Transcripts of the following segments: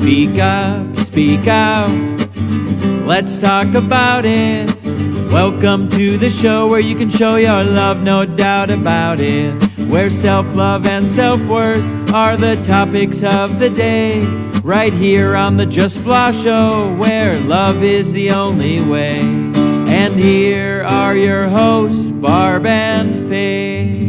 Speak up, speak out, let's talk about it. Welcome to the show where you can show your love, no doubt about it. Where self-love and self-worth are the topics of the day. Right here on the Just Blah Show, where love is the only way. And here are your hosts, Barb and Faye.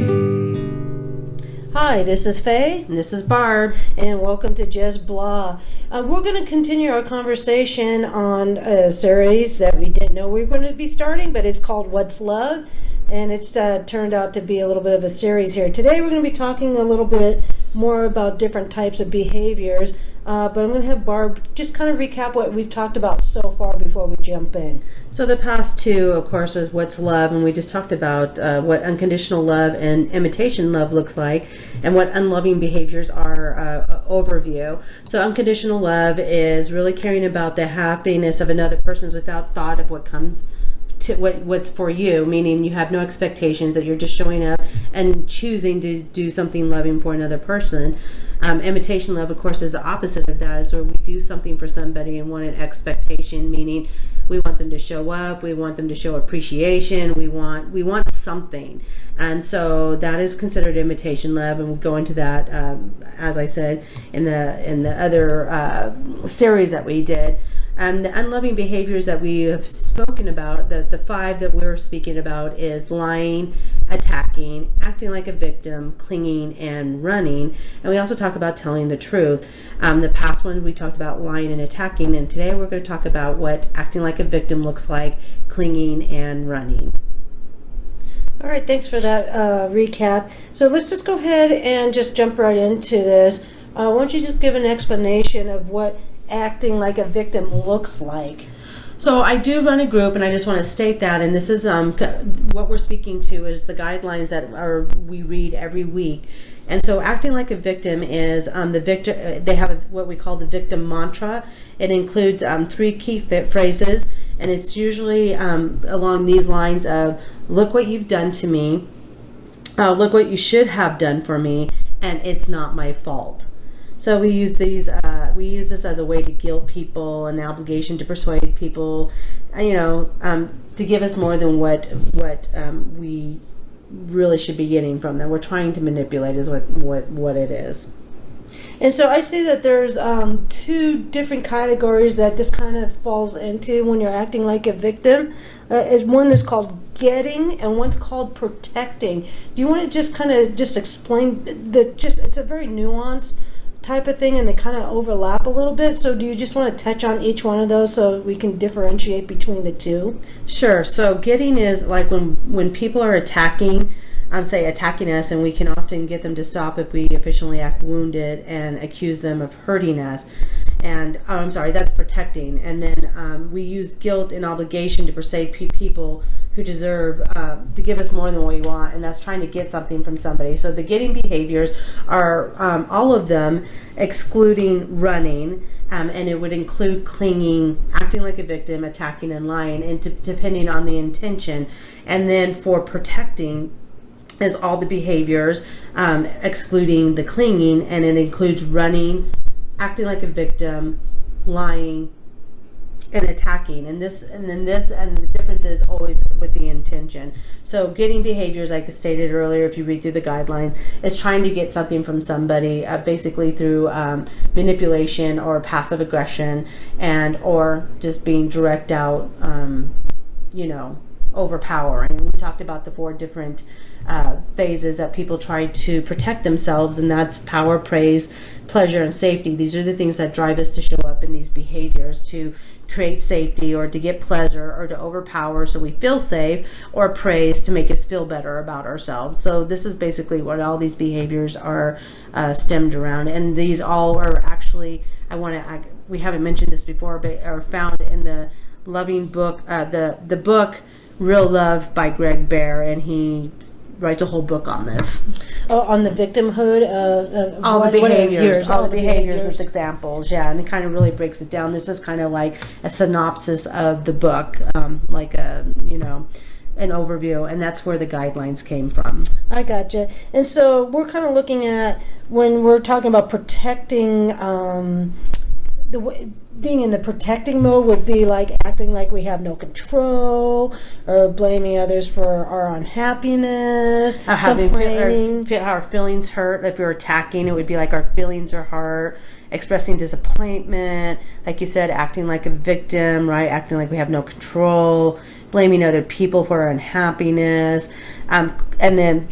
Hi, this is Faye. And this is Barb. And welcome to Just Blah. We're going to continue our conversation on a series that we didn't know we were going to be starting, but it's called What's Love? And it's turned out to be a little bit of a series here. Today we're going to be talking a little bit more about different types of behaviors, but I'm going to have Barb just kind of recap what we've talked about so far before we jump in. So the past two, of course, was What's Love, and we just talked about what unconditional love and imitation love looks like, and what unloving behaviors are, overview. So unconditional love is really caring about the happiness of another person's without thought of what comes to what's for you, meaning you have no expectations, that you're just showing up and choosing to do something loving for another person. Imitation love, of course, is the opposite of that. So we do something for somebody and want an expectation, meaning we want them to show up, we want them to show appreciation, we want something, and so that is considered imitation love, and we'll go into that as I said in the other series that we did. The unloving behaviors that we have spoken about, the five that we're speaking about, is lying, attacking, acting like a victim, clinging, and running. And we also talk about telling the truth. The past one we talked about lying and attacking, and today we're going to talk about what acting like a victim looks like, clinging, and running. All right, thanks for that recap. So let's just go ahead and just jump right into this. Why don't you just give an explanation of what acting like a victim looks like? So I do run a group, and I just want to state that, and this is what we're speaking to is the guidelines that we read every week. And so acting like a victim is the victor. They have what we call the victim mantra. It includes 3 key phrases, and it's usually along these lines of, look what you've done to me, look what you should have done for me, and it's not my fault. So we use these. We use this as a way to guilt people, an obligation to persuade people, to give us more than what we really should be getting from them. We're trying to manipulate is what it is. And so I see that there's 2 different categories that this kind of falls into when you're acting like a victim. One is called getting, and one's called protecting. Do you want to just kind of just explain it's a very nuanced type of thing, and they kind of overlap a little bit. So do you just want to touch on each one of those so we can differentiate between the two? Sure. So getting is like when people are attacking us, and we can often get them to stop if we officially act wounded and accuse them of hurting us. And that's protecting. And then we use guilt and obligation to persuade people who deserve to give us more than what we want, and that's trying to get something from somebody. So the getting behaviors are all of them, excluding running, and it would include clinging, acting like a victim, attacking, and lying, and depending on the intention. And then for protecting is all the behaviors, excluding the clinging, and it includes running, acting like a victim, lying, and attacking. And the difference is always with the intention. So getting behaviors, like I stated earlier, if you read through the guidelines, is trying to get something from somebody, basically through manipulation or passive aggression, and or just being direct out, overpowering. We talked about the 4 different phases that people try to protect themselves, and that's power, praise, pleasure, and safety. These are the things that drive us to show up in these behaviors, to create safety, or to get pleasure, or to overpower so we feel safe, or praise to make us feel better about ourselves. So this is basically what all these behaviors are stemmed around, and these all are actually, we haven't mentioned this before, but are found in the loving book, the book Real Love by Greg Bear, and he writes a whole book on this. Oh, on the victimhood of all the behaviors with examples, yeah, and it kind of really breaks it down. This is kind of like a synopsis of the book, like an overview, and that's where the guidelines came from. I gotcha. And so we're kind of looking at, when we're talking about protecting being in the protecting mode would be like acting like we have no control, or blaming others for our unhappiness, Or complaining. our feelings hurt. If we're attacking, it would be like our feelings are hurt. Expressing disappointment, like you said, acting like a victim, right? Acting like we have no control, blaming other people for our unhappiness, and then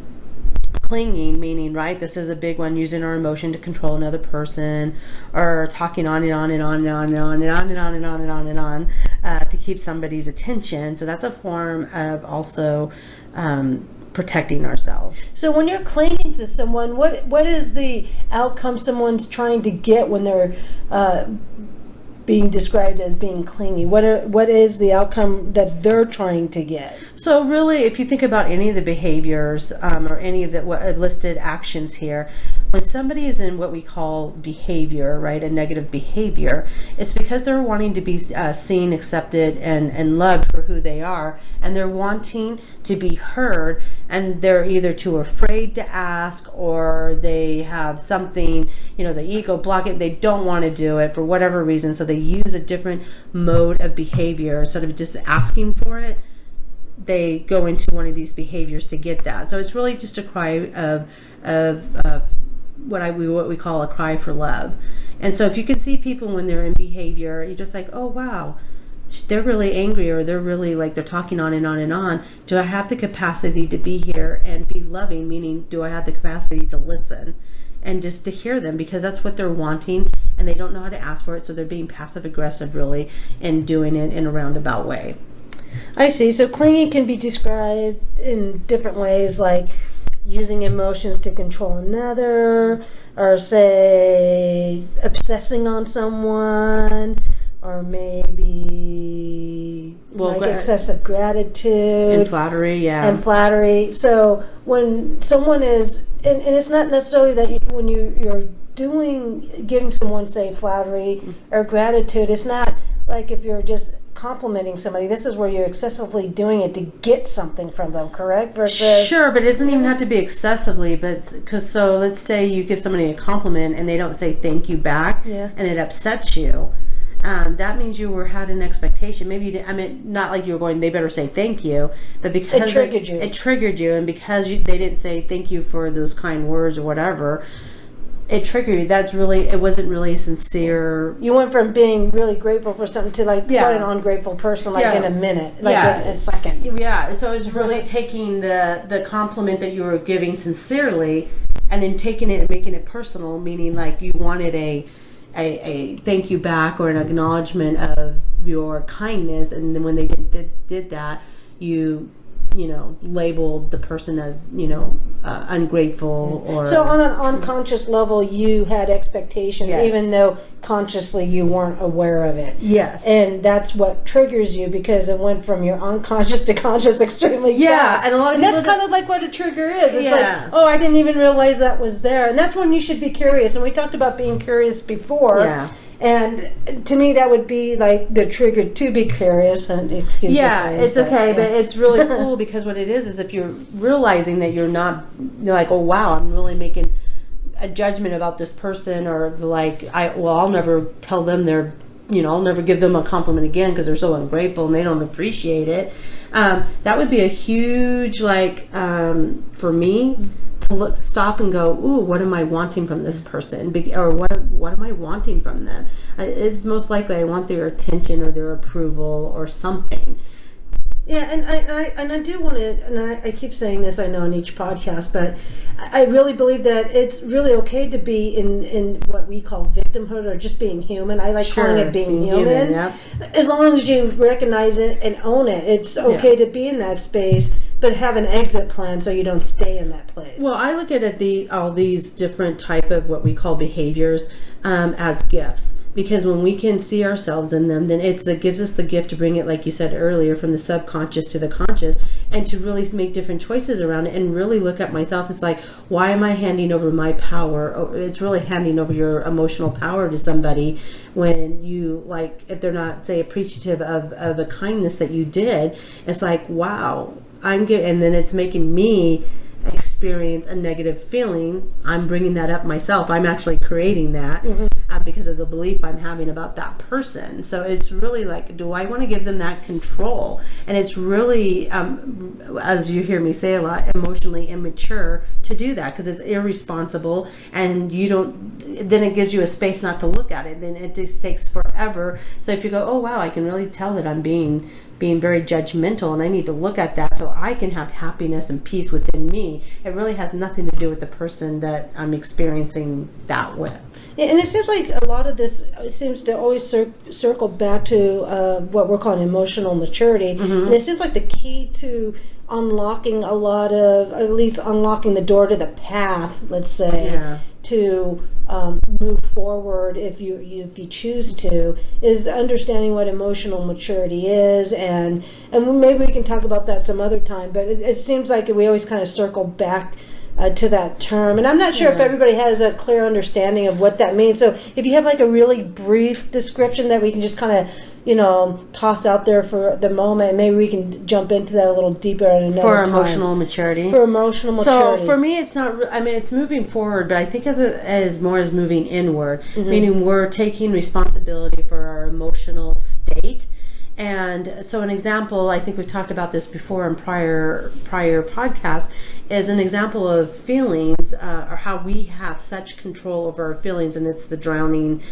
clinging, meaning, right, this is a big one, using our emotion to control another person, or talking on and on and on and on and on and on and on and on and on and on to keep somebody's attention. So that's a form of also protecting ourselves. So when you're clinging to someone, what is the outcome someone's trying to get when they're being described as being clingy? What is the outcome that they're trying to get? So really, if you think about any of the behaviors or any of the listed actions here, when somebody is in what we call behavior, right, a negative behavior, it's because they're wanting to be seen, accepted, and loved for who they are, and they're wanting to be heard, and they're either too afraid to ask, or they have something, the ego block it, they don't want to do it for whatever reason, so they use a different mode of behavior. Instead of just asking for it, they go into one of these behaviors to get that. So it's really just a cry of what we call a cry for love. And so if you can see people when they're in behavior, you're just like, oh wow, they're really angry, or they're really like, they're talking on and on and on. Do I have the capacity to be here and be loving? Meaning, do I have the capacity to listen and just to hear them, because that's what they're wanting, and they don't know how to ask for it, so they're being passive aggressive really, and doing it in a roundabout way. I see. So clinging can be described in different ways, like using emotions to control another, or say obsessing on someone, or maybe excessive gratitude And flattery, yeah. and flattery. So when someone is, and it's not necessarily that when you're giving someone, say, flattery or gratitude, it's not like if you're just complimenting somebody. This is where you're excessively doing it to get something from them, correct? Versus, sure, but it doesn't even have to be excessively. But so let's say you give somebody a compliment and they don't say thank you back, and it upsets you. That means you had an expectation. Maybe you didn't, I mean, not like you were going, they better say thank you, but because it triggered you. It triggered you, and because they didn't say thank you for those kind words or whatever, it triggered you. It wasn't really sincere. You went from being really grateful for something to like quite an ungrateful person, like in a minute, like in a second. Yeah, so it's really taking the compliment that you were giving sincerely, and then taking it and making it personal, meaning like you wanted a thank you back, or an acknowledgement of your kindness, and then when they did that, you labeled the person as ungrateful. Or so on an unconscious level, you had expectations, even though consciously you weren't aware of it. Yes. And that's what triggers you, because it went from your unconscious to conscious extremely fast. And a lot of that's kind of like what a trigger is. It's Yeah. like, oh, I didn't even realize that was there. And that's when you should be curious. And we talked about being curious before. Yeah. And to me, that would be like the trigger to be curious. And excuse me. Yeah, it's okay, but it's really cool, because what it is if you're realizing that you're like, oh wow, I'm really making a judgment about this person, or like, I'll never tell them I'll never give them a compliment again because they're so ungrateful and they don't appreciate it. That would be a huge, for me, to stop and go, ooh, what am I wanting from this person? Or what am I wanting from them? It's most likely I want their attention or their approval or something. Yeah, and I do want to, and I keep saying this, I know, in each podcast, but I really believe that it's really okay to be in what we call victimhood, or just being human. I like calling it being human. As long as you recognize it and own it, it's okay to be in that space, but have an exit plan so you don't stay in that place. Well, I look at all these different type of what we call behaviors as gifts. Because when we can see ourselves in them, then it gives us the gift to bring it, like you said earlier, from the subconscious to the conscious, and to really make different choices around it, and really look at myself. It's like, why am I handing over my power? It's really handing over your emotional power to somebody when you, like, if they're not, say, appreciative of a kindness that you did. It's like, wow, and then it's making me experience a negative feeling. I'm bringing that up myself. I'm actually creating that because of the belief I'm having about that person. So it's really like, do I want to give them that control? And it's really, as you hear me say a lot, emotionally immature to do that, because it's irresponsible, and you don't, then it gives you a space not to look at it. Then it just takes forever. So if you go, oh wow, I can really tell that I'm being very judgmental, and I need to look at that so I can have happiness and peace within me. It really has nothing to do with the person that I'm experiencing that with. Yeah, and it seems like a lot of this seems to always circle back to what we're calling emotional maturity. And it seems like the key to unlocking a lot of, at least unlocking the door to the path, let's say, to move forward if you choose to, is understanding what emotional maturity is, and maybe we can talk about that some other time, but it seems like we always kind of circle back to that term, and I'm not sure if everybody has a clear understanding of what that means. So if you have like a really brief description that we can just kind of toss out there for the moment, maybe we can jump into that a little deeper at another for time. emotional maturity. For emotional maturity. So for me, it's not. I mean, it's moving forward, but I think of it as more as moving inward, meaning we're taking responsibility for our emotional state. And so an example, I think we've talked about this before in prior podcasts, is an example of feelings, or how we have such control over our feelings, and it's the drowning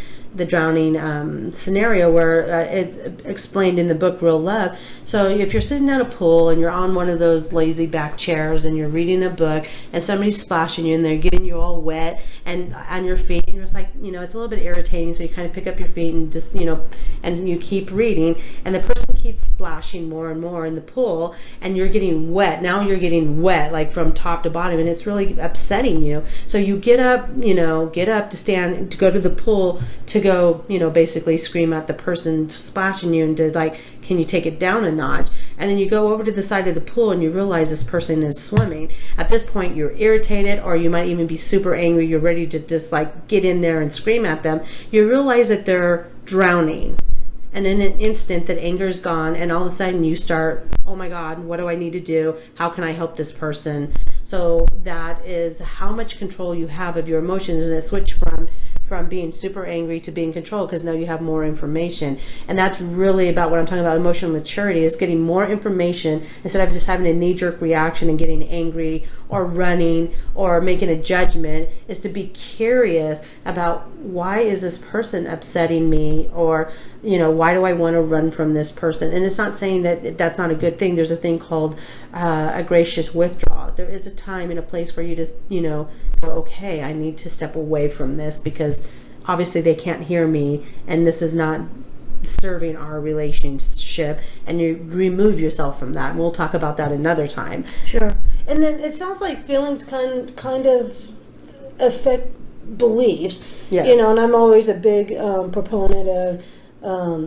scenario where it's explained in the book Real Love. So if you're sitting at a pool and you're on one of those lazy back chairs and you're reading a book and somebody's splashing you and they're getting you all wet and on your feet, and you're just like, it's a little bit irritating, so you kind of pick up your feet and just, and you keep reading, and the person keeps splashing more and more in the pool, and you're getting wet. Now you're getting wet, like from top to bottom, and it's really upsetting you. So you get up to stand, to go to the pool, to go, basically scream at the person splashing you and to like, can you take it down a notch? And then you go over to the side of the pool and you realize this person is swimming. At this point, you're irritated, or you might even be super angry. You're ready to just like get in there and scream at them. You realize that they're drowning. And in an instant, that anger is gone, and all of a sudden you start, oh my God, what do I need to do? How can I help this person? So that is how much control you have of your emotions, and it switched from being super angry to being controlled, because now you have more information. And that's really about what I'm talking about. Emotional maturity is getting more information instead of just having a knee-jerk reaction and getting angry or running or making a judgment, is to be curious about, why is this person upsetting me? Or why do I want to run from this person? And it's not saying that that's not a good thing. There's a thing called a gracious withdrawal. There is a time and a place where you just go, okay, I need to step away from this, because obviously they can't hear me, and this is not serving our relationship, and you remove yourself from that. And we'll talk about that another time. Sure. And then it sounds like feelings kind of affect beliefs. Yes. And I'm always a big proponent of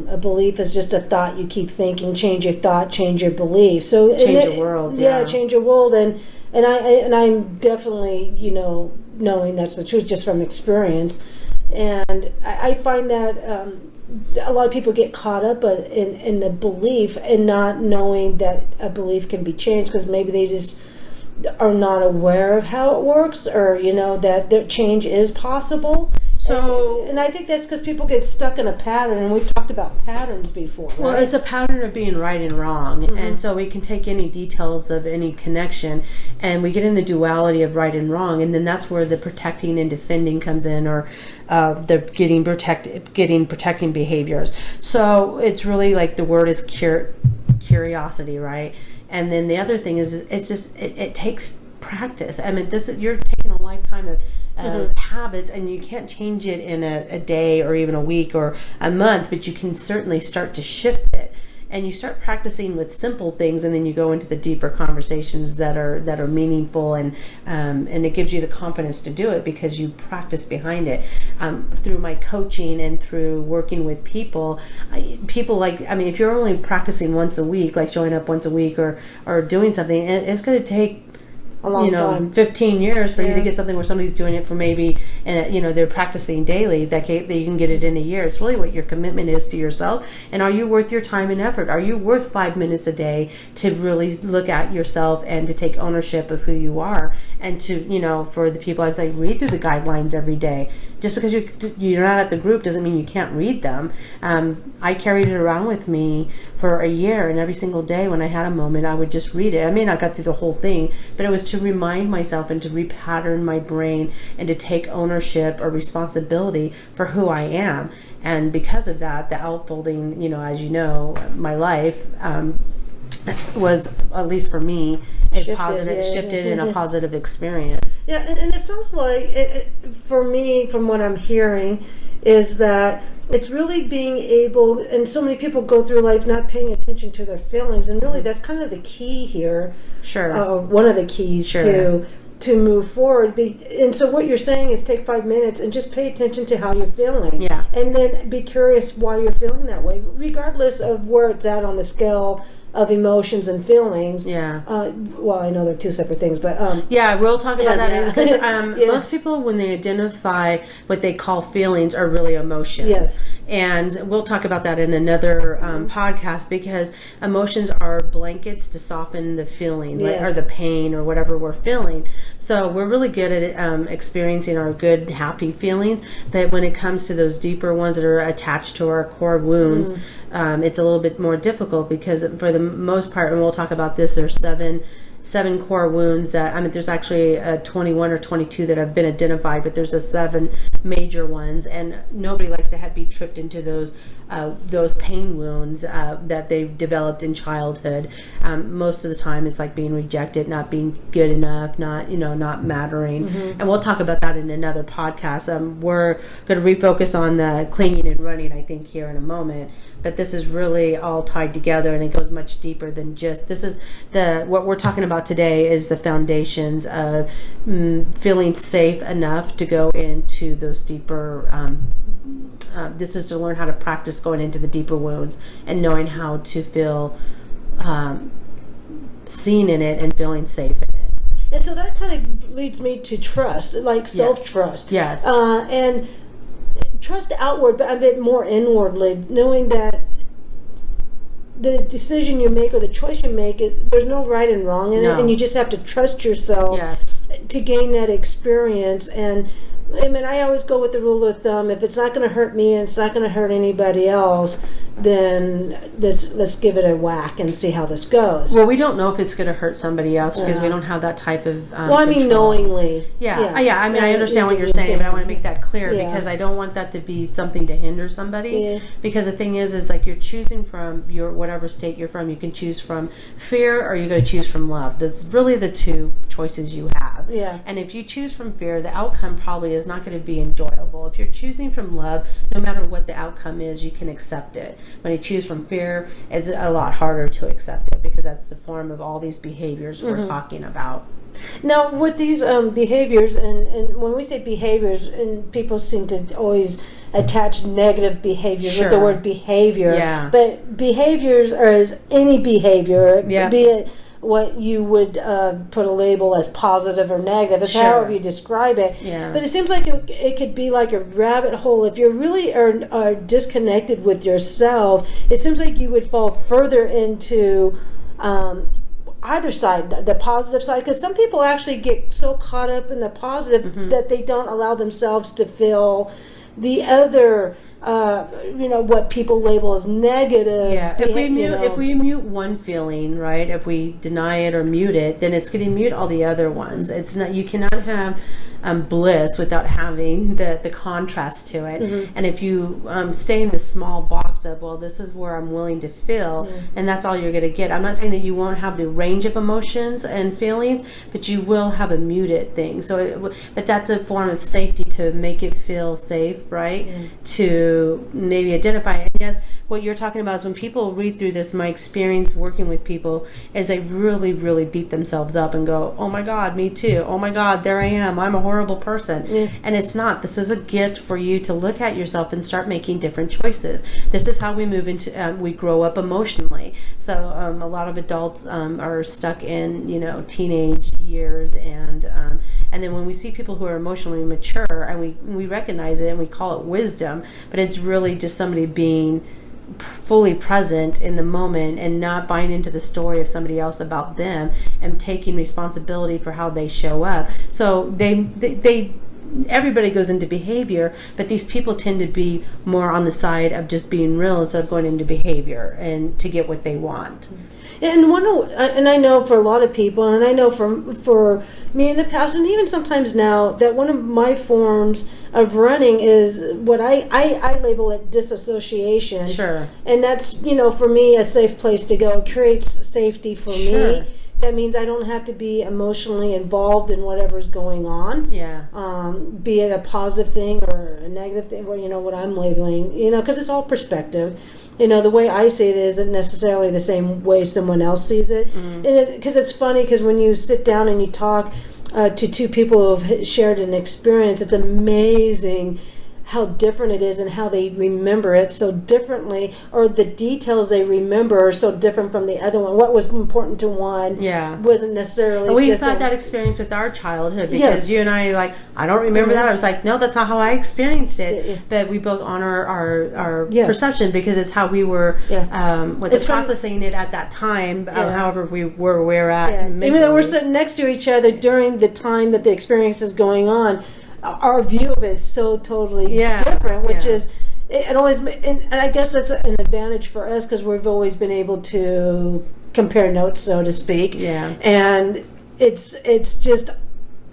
a belief is just a thought you keep thinking. Change your thought, change your belief. So change your world. Yeah, change your world. And I'm definitely knowing that's the truth just from experience. And I find that a lot of people get caught up in the belief and not knowing that a belief can be changed, because maybe they just are not aware of how it works, or that their change is possible. So, and I think that's because people get stuck in a pattern, and we've talked about patterns before, right? Well, it's a pattern of being right and wrong, and so we can take any details of any connection, and we get in the duality of right and wrong, and then that's where the protecting and defending comes in, or the getting protecting behaviors. So it's really like, the word is curiosity, right? And then the other thing is, it's just it takes practice. I mean, you're taking a lifetime of habits, and you can't change it in a day or even a week or a month, but you can certainly start to shift it. And you start practicing with simple things, and then you go into the deeper conversations that are meaningful, and it gives you the confidence to do it because you practice behind it. Through my coaching and through working with people, if you're only practicing once a week, like showing up once a week or doing something, it's going to take a long time. 15 years for you to Yeah. get something where somebody's doing it for maybe, and they're practicing daily, that you can get it in a year. It's really what your commitment is to yourself, and are you worth your time and effort? Are you worth 5 minutes a day to really look at yourself and to take ownership of who you are, and to, for the people, I say, read through the guidelines every day. Just because you're not at the group doesn't mean you can't read them. I carried it around with me for a year, and every single day when I had a moment, I would just read it. I may not got through the whole thing, but it was to remind myself and to repattern my brain and to take ownership or responsibility for who I am. And because of that, the outfolding, as you know, my life was, at least for me, shifted in a positive experience. Yeah, and it sounds like, for me, from what I'm hearing, is that it's really being able, and so many people go through life not paying attention to their feelings, and really that's kind of the key here. Sure. One of the keys Sure. to move forward. And so what you're saying is take 5 minutes and just pay attention to how you're feeling. Yeah. And then be curious why you're feeling that way, regardless of where it's at on the scale of emotions and feelings. Yeah. Well, I know they're two separate things, but yeah, we'll talk about that because Yeah. most people, when they identify what they call feelings, are really emotions. Yes. And we'll talk about that in another podcast, because emotions are blankets to soften the feeling, right? Yes. Or the pain or whatever we're feeling. So we're really good at experiencing our good, happy feelings. But when it comes to those deeper ones that are attached to our core wounds, it's a little bit more difficult, because for the most part, and we'll talk about this, there's seven core wounds that, there's actually 21 or 22 that have been identified, but there's the 7 major ones, and nobody likes to be tripped into those pain wounds that they've developed in childhood. Most of the time it's like being rejected, not being good enough, not mattering. And we'll talk about that in another podcast. We're going to refocus on the clinging and running, I think, here in a moment, but this is really all tied together, and it goes much deeper than just, this is what we're talking about today is the foundations of feeling safe enough to go into those deeper, this is to learn how to practice going into the deeper wounds and knowing how to feel seen in it and feeling safe in it. and so that kind of leads me to trust, like self-trust. Yes. And trust outward, but a bit more inwardly, knowing that the decision you make or the choice you make, there's no right and wrong in it, and you just have to trust yourself to gain that experience. And I always go with the rule of thumb: if it's not going to hurt me and it's not going to hurt anybody else, then let's give it a whack and see how this goes. Well, we don't know if it's going to hurt somebody else because we don't have that type of control. Knowingly. Yeah. I understand what you're saying, but I want to make that clear because I don't want that to be something to hinder somebody. Yeah. Because the thing is like you're choosing from your whatever state you're from. You can choose from fear, or you're going to choose from love. That's really the two choices you have. Yeah. And if you choose from fear, the outcome probably is not going to be enjoyable. If you're choosing from love, no matter what the outcome is, you can accept it. When you choose from fear, it's a lot harder to accept it because that's the form of all these behaviors we're talking about. Now, with these behaviors, and when we say behaviors, and people seem to always attach negative behaviors with the word behavior. Yeah. But behaviors are as any behavior, be it what you would put a label as positive or negative. It's however you describe it. Yeah. But it seems like it could be like a rabbit hole. If you really are disconnected with yourself, it seems like you would fall further into either side, the positive side, because some people actually get so caught up in the positive that they don't allow themselves to feel the other what people label as negative. Yeah. If we mute one feeling, right? If we deny it or mute it, then it's going to mute all the other ones. It's not. You cannot have bliss without having the contrast to it. And if you stay in this small box of, well, this is where I'm willing to feel, and that's all you're going to get. I'm not saying that you won't have the range of emotions and feelings, but you will have a muted thing. So, but that's a form of safety to to make it feel safe, right? To maybe identify. And yes, what you're talking about is when people read through this, my experience working with people is they really, really beat themselves up and go, oh my God, me too. Oh my God, there I am. I'm a horrible person. And it's not. This is a gift for you to look at yourself and start making different choices. This is how we move into, we grow up emotionally. So a lot of adults are stuck in, teenage years, and then when we see people who are emotionally mature, and we recognize it and we call it wisdom, but it's really just somebody being fully present in the moment and not buying into the story of somebody else about them, and taking responsibility for how they show up. So they everybody goes into behavior, but these people tend to be more on the side of just being real instead of going into behavior and to get what they want. And I know for a lot of people, and I know for me in the past, and even sometimes now, that one of my forms of running is what I label it disassociation. Sure. And that's, for me, a safe place to go. It creates safety for Sure. me. That means I don't have to be emotionally involved in whatever's going on. Yeah. Be it a positive thing or a negative thing, or what I'm labeling, because it's all perspective. The way I see it isn't necessarily the same way someone else sees it. Because it's funny, because when you sit down and you talk to two people who have shared an experience, it's amazing how different it is and how they remember it so differently, or the details they remember are so different from the other one. What was important to one wasn't necessarily And we've the same. had that experience with our childhood, because Yes. you and I are like, I don't remember that. I was like, no, that's not how I experienced it. Yeah. But we both honor our Yes. perception, because it's how we were It's funny. processing it at that time, however we're at. Yeah. Even though we're mentally. sitting next to each other during the time that the experience is going on, our view of it is so totally different, which is it always, and I guess that's an advantage for us, because we've always been able to compare notes, so to speak. Yeah. And it's just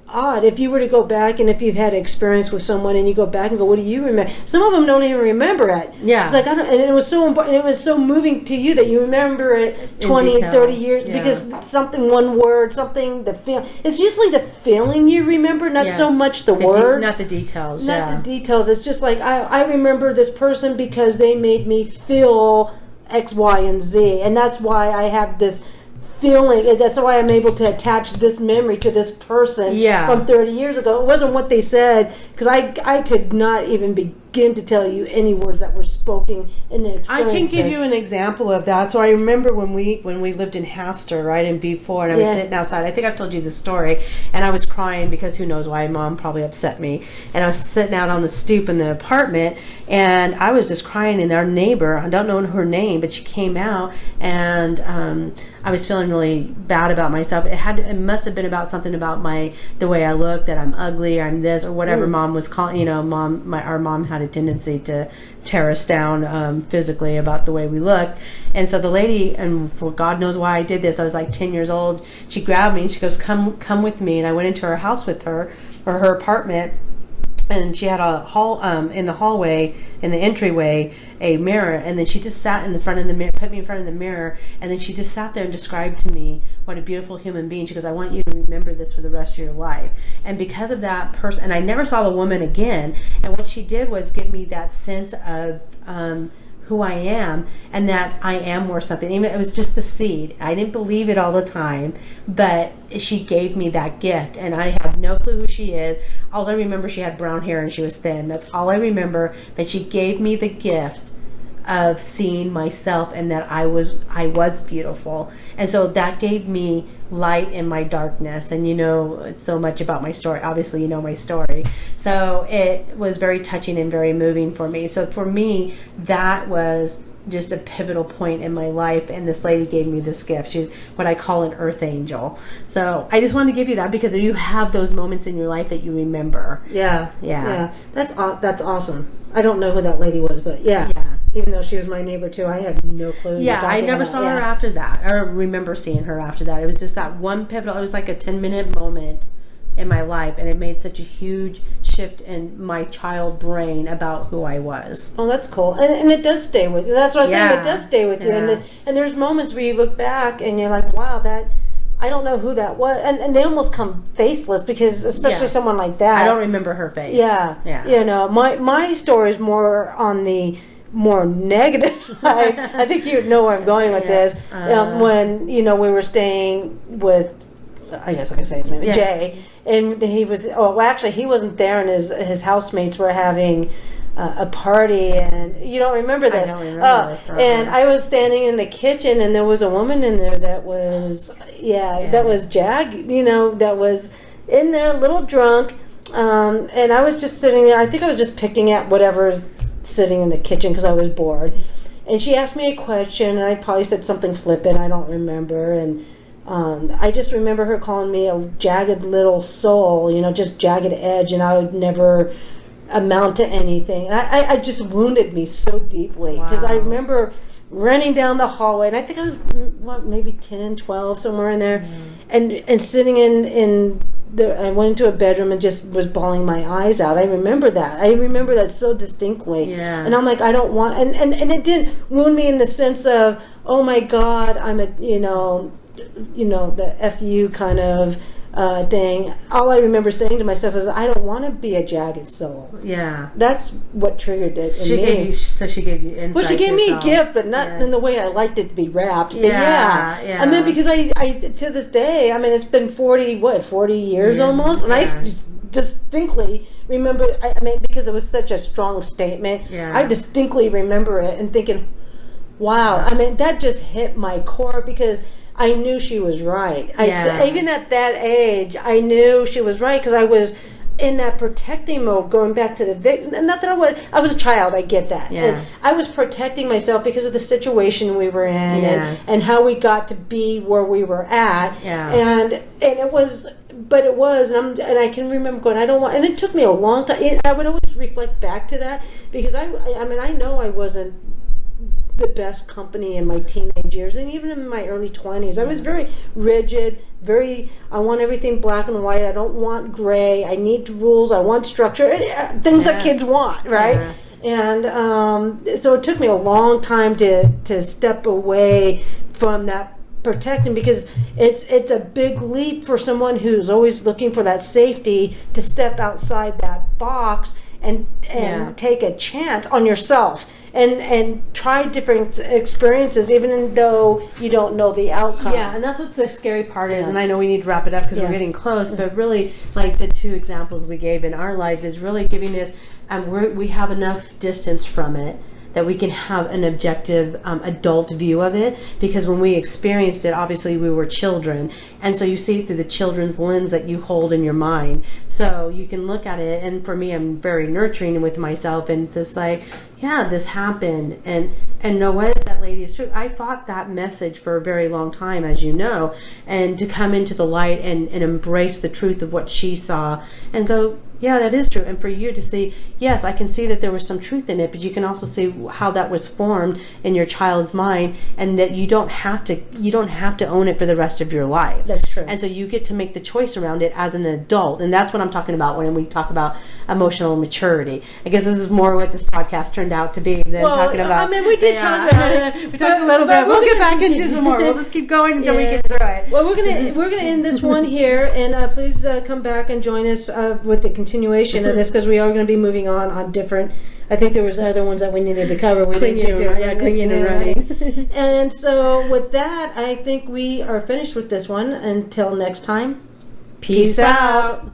odd if you were to go back, and if you've had experience with someone and you go back and go, what do you remember? Some of them don't even remember it. It's like, I don't, and it was so important, it was so moving to you that you remember it 20, 30 years, because something, one word, something, the feel, it's usually the feeling you remember, not so much the words. Not the details. Not the details. It's just like, I remember this person because they made me feel X, Y, and Z, and that's why I have this feeling. That's why I'm able to attach this memory to this person from 30 years ago. It wasn't what they said, because I could not even begin to tell you any words that were spoken in the experiences. I can give you an example of that. So I remember when we lived in Hastor, right, in B4, and I was sitting outside. I think I've told you this story, and I was crying because who knows why. Mom probably upset me, and I was sitting out on the stoop in the apartment, and I was just crying. And our neighbor, I don't know her name, but she came out, and I was feeling really bad about myself. It must have been about something about the way I look, that I'm ugly, or I'm this, or whatever. Mom was calling. Our mom had a tendency to tear us down physically about the way we looked. And so the lady, and for God knows why I did this, I was like 10 years old, she grabbed me and she goes, come with me. And I went into her house with her, or her apartment, and she had a hall in the hallway, in the entryway, a mirror, and then she just sat in the front of the mirror, put me in front of the mirror, and then she just sat there and described to me what a beautiful human being. She goes, I want you to remember this for the rest of your life. And because of that person, and I never saw the woman again, and what she did was give me that sense of who I am, and that I am worth something. Even it was just the seed. I didn't believe it all the time, but she gave me that gift, and I have no clue who she is. All I remember, she had brown hair and she was thin. That's all I remember. But she gave me the gift of seeing myself, and that I was beautiful. And so that gave me light in my darkness. And it's so much about my story. Obviously, you know my story. So it was very touching and very moving for me. So for me, that was just a pivotal point in my life, and this lady gave me this gift. She's what I call an earth angel. So I just wanted to give you that, because you have those moments in your life that you remember. Yeah. That's awesome. I don't know who that lady was, but even though she was my neighbor too, I had no clue. I never saw her after that, or remember seeing her after that. It was just that one pivotal. It was like a 10-minute moment in my life, and it made such a huge shift in my child brain about who I was. Oh, that's cool. And it does stay with you. That's what I'm saying. It does stay with you. And there's moments where you look back and you're like, wow, I don't know who that was, and they almost come faceless because, especially someone like that. I don't remember her face. Yeah. You know, my story is more on the more negative side. I think you know where I'm going with this. When we were staying with, I guess I can say his name, Jay, and he was. Oh, well, actually, he wasn't there, and his housemates were having a party, and you don't remember this. I don't remember this. And I was standing in the kitchen, and there was a woman in there that was, that was that was in there, a little drunk, and I was just sitting there. I think I was just picking at whatever's sitting in the kitchen because I was bored. And she asked me a question, and I probably said something flippant. I don't remember, and I just remember her calling me a jagged little soul, just jagged edge, and I would never amount to anything. And I just wounded me so deeply because I remember running down the hallway, and I think I was maybe 10, 12, somewhere in there, and sitting in I went into a bedroom and just was bawling my eyes out. I remember that so distinctly. And I'm like, I don't want, and it didn't wound me in the sense of, oh my God, I'm a the FU kind of thing. All I remember saying to myself is, I don't want to be a jagged soul. That's what triggered it. She gave you insight. Well, she gave me a gift, but not in the way I liked it to be wrapped. But I mean, because I to this day, I mean, it's been 40 years almost, and I distinctly remember. I mean, because it was such a strong statement. I distinctly remember it and thinking, wow. I mean, that just hit my core because I knew she was right. Even at that age, I knew she was right because I was in that protecting mode, going back to the victim. And not that I was a child, I get that. And I was protecting myself because of the situation we were in and how we got to be where we were at. And it was, and I can remember going, I don't want, and it took me a long time. I would always reflect back to that because I mean, I know I wasn't the best company in my teenage years and even in my early 20s. I was very rigid, I want everything black and white. I don't want gray. I need rules. I want structure. Things that kids want, right? And so it took me a long time to step away from that protecting because it's a big leap for someone who's always looking for that safety to step outside that box and take a chance on yourself. And try different experiences, even though you don't know the outcome. And that's what the scary part is. And I know we need to wrap it up because we're getting close. But really, like the two examples we gave in our lives is really giving us, we have enough distance from it that we can have an objective adult view of it, because when we experienced it, obviously we were children, and so you see it through the children's lens that you hold in your mind. So you can look at it, and for me, I'm very nurturing with myself, and it's just like, yeah, this happened, and know what, that lady is true. I fought that message for a very long time, as you know, and to come into the light and embrace the truth of what she saw and go, yeah, that is true. And for you to see, yes, I can see that there was some truth in it, but you can also see how that was formed in your child's mind, and that you don't have to own it for the rest of your life. That's true. And so you get to make the choice around it as an adult, and that's what I'm talking about when we talk about emotional maturity. I guess this is more what this podcast turned out to be than talking about. I mean, we did talk about it. We talked a little bit. We'll get back into some more. We'll just keep going until we get through it. Well, we're gonna end this one here, and please come back and join us with the continuation of this, because we are going to be moving on different. I think there was other ones that we needed to cover. Clinging and running. And so with that, I think we are finished with this one. Until next time, peace out.